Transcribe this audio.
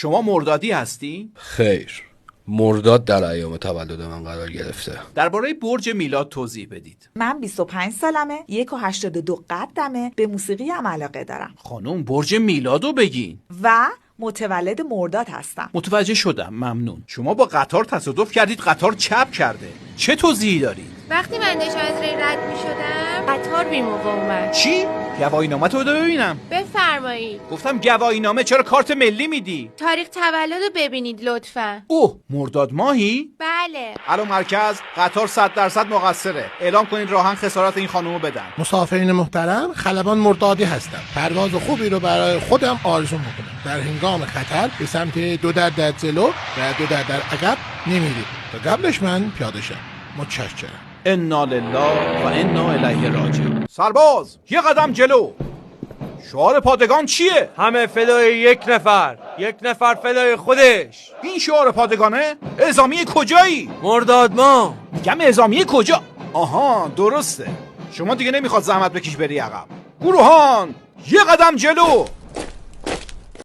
شما مردادی هستی؟ خیر، مرداد در ایام تولد من قرار گرفته. درباره برج میلاد توضیح بدید. من 25 سالمه، 1.82 قدمه، به موسیقی هم علاقه دارم خانم برج میلادو بگین. و متولد مرداد هستم. متوجه شدم، ممنون. شما با قطار تصادف کردید، قطار چپ کرده. چه توضیحی دارید؟ وقتی من داشتم از ری رد می شدم قطار بی موقع اومد. چی؟ گواهینامه‌تو بده ببینم. بفرمایید. گفتم گواهینامه، چرا کارت ملی میدی؟ تاریخ تولد رو ببینید لطفاً. اوه، مرداد ماهی؟ بله. الو مرکز، قطار 100% مقصره. اعلام کنید راهن خسارت این خانومو بدن. مسافرین محترم، خلبان مردادی هستم. پرواز خوبی رو برای خودم آرزو میکنم. در هنگام خطر به سمت 2 در جلو و 2 در عقب نمیرید تا قبلش من پیاده شم. متشکرم. انا لله و انا الیه راجعون. سرباز، یه قدم جلو. شعار پادگان چیه؟ همه فدای یک نفر، یک نفر فدای خودش. این شعار پادگانه؟ اعزامیه کجایی؟ مرداد ما. میگم اعزامیه کجا؟ آها، درسته. شما دیگه نمیخواد زحمت بکش بری عقب. گروهان، یه قدم جلو.